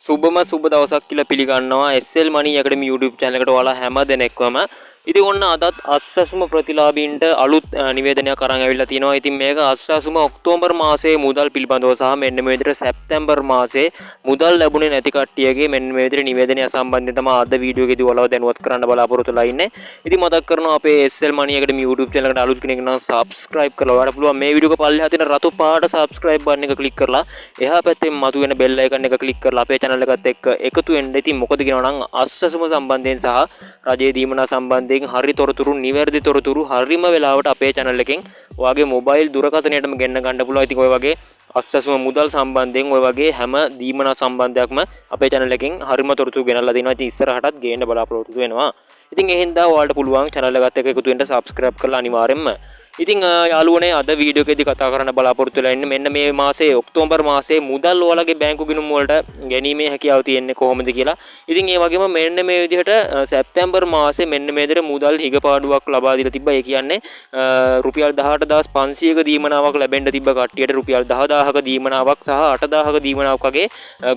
සුබම සුබ දවසක් කියලා පිළිගන්නවා SL Money Academy YouTube channel එකට ඔයාලා හැම දෙනෙක්වම. ඉතින් ඔන්න අදත් අස්සසුම ප්‍රතිලාභීන්ට අලුත් නිවේදනයක් අරන් ඇවිල්ලා තිනවා. ඉතින් මේක අස්සසුම ඔක්තෝබර් මාසයේ මුදල් පිළිබඳව සහ මෙන්න මේ විදිහට සැප්තැම්බර් මාසයේ මුදල් ලැබුණේ නැති කට්ටියගේ මෙන්න මේ විදිහට නිවේදනය සම්බන්ධයෙන් තමයි අද වීඩියෝ එකේදී ඔයාලව දැනුවත් කරන්න බලාපොරොත්තු වෙලා ඉන්නේ. ඉතින් මතක් කරනවා අපේ SL Money Academy YouTube channel එකට අලුත් කෙනෙක් නම් subscribe කරලා ඔයාලට පුළුවන් මේ වීඩියෝ එක පල්ලෙහා තියෙන රතු පාට subscribe button එක click කරලා එහා පැත්තේ මතුවෙන bell icon එක click කරලා අපේ channel එකත් එක්ක එකතු වෙන්න. ඉතින් මොකද කියනවා නම් අස්සසුම සම්බන්ධයෙන් සහ රජයේ දීමනා සම්බන්ධයෙන් හරි තොරතුරු නිවැරදි තොරතුරු හරිම වෙලාවට අපේ channel එකෙන් ඔයාගේ mobile දුරකථනයටම ගෙන්න ගන්න පුළුවන්. ඉතින් ඔය වගේ අස්සසුම මුදල් සම්බන්ධයෙන් ඔය වගේ හැම දීමනා සම්බන්ධයක්ම අපේ channel එකෙන් හරිම තොරතුරු ගෙනල්ලා දෙනවා. ඉතින් ඉස්සරහටත් ගේන්න බලාපොරොත්තු වෙනවා. ඉතින් එහෙනම් ඔයාලට පුළුවන් channel එකත් එක්ක එකතු වෙන්න subscribe කරලා අනිවාර්යෙන්ම. ඉතින් යාළුවනේ අද වීඩියෝ එකේදී කතා කරන්න බලාපොරොත්තු වෙලා ඉන්නේ මෙන්න මේ මාසේ ඔක්තෝබර් මාසේ මුදල් ඔයාලගේ බැංකු ගිණුම් වලට ගැනීමේ හැකියාව තියෙන්නේ කොහොමද කියලා. ඉතින් ඒ වගේම මෙන්න මේ විදිහට සැප්තැම්බර් මාසේ මෙන්න මේ විදිහට මුදල් හිගපාඩුවක් ලබා දීලා තිබ්බා. ඒ කියන්නේ රුපියල් 18500ක දීමනාවක් ලැබෙන්න තිබ්බ කට්ටියට රුපියල් 10000ක දීමනාවක් සහ 8000ක දීමනාවක් වගේ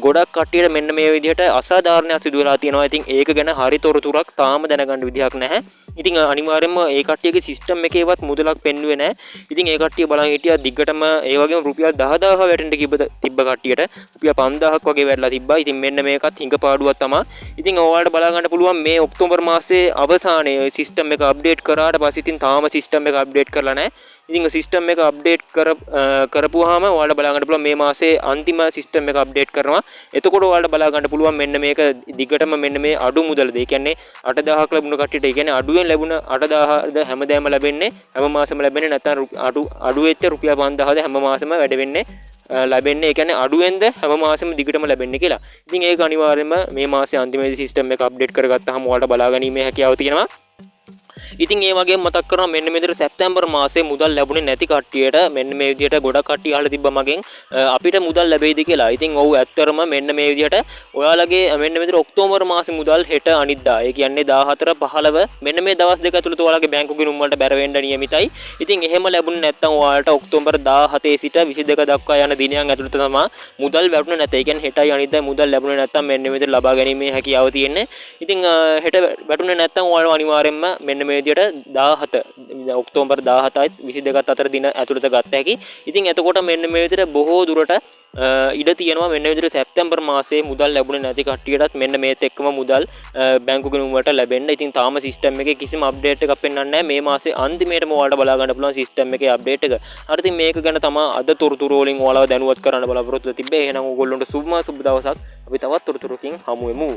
ගොඩක් කට්ටියට මෙන්න මේ විදිහට අසාධාරණයක් සිදු වෙලා තියෙනවා. ඉතින් ඒක ගැන හරි තොරතුරක් තාම දැනගන්න විදිහක් නැහැ. ඉතින් අනිවාර්යයෙන්ම ඒ කට්ටියගේ සිස්ටම් එකේවත් මුදලක් පෙන්නුවේ නැහැ. ඉතින් ඒ කට්ටිය බලන් හිටියා දිග්ගටම ඒ වගේම රුපියල් 10000 වැටෙන්න තිබ්බ කට්ටියට රුපියල් 5000ක් වගේ වැටලා තිබ්බා. ඉතින් මෙන්න මේකත් හිඟපාඩුවක් තමයි. ඉතින් ඔයාලට බලා ගන්න පුළුවන් මේ ඔක්තෝබර් මාසයේ අවසානයේ සිස්ටම් එක අප්ඩේට් කරාට පස්සේ ඉතින් තාම සිස්ටම් එක අප්ඩේට් කරලා නැහැ. ඉතින් සිස්ටම් එක අප්ඩේට් කරපුවාම ඔයාලට බලා ගන්න පුළුවන් මේ මාසේ අන්තිම සිස්ටම් එක අප්ඩේට් කරනවා. එතකොට ඔයාලට බලා ගන්න පුළුවන් මෙන්න මේක දිගටම මෙන්න මේ අඩු මුදලද. ඒ කියන්නේ 8000ක් ලැබුණ කට්ටියට ඒ කියන්නේ අඩුවෙන් ලැබුණ 8000ද හැමදාම ලැබෙන්නේ හැම මාසෙම ලැබෙන්නේ නැත්නම් අඩු වෙච්ච රුපියල් 5000ද හැම මාසෙම වැඩ වෙන්නේ ලැබෙන්නේ. ඒ කියන්නේ අඩුවෙන්ද හැම මාසෙම දිගටම ලැබෙන්නේ කියලා. ඉතින් ඒක අනිවාර්යයෙන්ම මේ මාසේ අන්තිමේදී සිස්ටම් එක අප්ඩේට් කරගත්තාම ඔයාලට බලා ගැනීමේ හැකියාව තියෙනවා. ඉතින් ඒ වගේම මතක් කරනවා මෙන්න මේ විදිහට සැප්තැම්බර් මාසේ මුදල් ලැබුණේ නැති කට්ටියට මෙන්න මේ විදිහට ගොඩක් කට්ටිය අහලා තිබ්බා මගෙන් අපිට මුදල් ලැබෙයිද කියලා. ඉතින් ඔව් ඇත්තටම මෙන්න මේ විදිහට ඔයාලගේ මෙන්න මේ විදිහට ඔක්තෝබර් මාසේ මුදල් හෙට අනිද්දා. ඒ කියන්නේ 14 15 මෙන්න මේ දවස් දෙක ඇතුළත ඔයාලගේ බැංකු ගිණුම් වලට බැර වෙන්න නියමිතයි. ඉතින් එහෙම ලැබුණේ නැත්නම් ඔයාලට ඔක්තෝබර් 17 සිට 22 දක්වා යන දිනයන් ඇතුළත තමයි මුදල් වැටුනේ නැත. ඒ කියන්නේ හෙටයි අනිද්දායි මුදල් ලැබුණේ නැත්නම් මෙන්න මේ විදිහට ලබා ගැනීමේ හැකියාව තියෙන්නේ. ඉතින් හෙට වැටුනේ නැත්නම් ඔයාලා අනිවාර්යයෙන්ම මෙන්න මේ 17 ඔක්තෝබර් 17යි 22ත් අතර දින ඇතුළත ගත හැකි. ඉතින් එතකොට මෙන්න මේ විදිහට බොහෝ දුරට ඉඩ තියෙනවා මෙන්න මේ විදිහට සැප්තැම්බර් මාසයේ මුදල් ලැබුණේ නැති කට්ටියටත් මෙන්න මේත් එක්කම මුදල් බැංකු ගිණුම් වලට ලැබෙන්න. ඉතින් තාම සිස්ටම් එකේ කිසිම අප්ඩේට් එකක් පෙන්වන්නේ නැහැ. මේ මාසේ අන්තිමේටම ඔයාලට බලා ගන්න පුළුවන් සිස්ටම් එකේ අප්ඩේට් එක. හරි ඉතින් මේක ගැන තමයි අද තොරතුරු වලින් ඔයාලව දැනුවත් කරන්න බලාපොරොත්තු වෙ තිබ්බේ. එහෙනම් ඕගොල්ලන්ට සුබ දවසක්. අපි තවත් තොරතුරුකින් හමු වෙමු.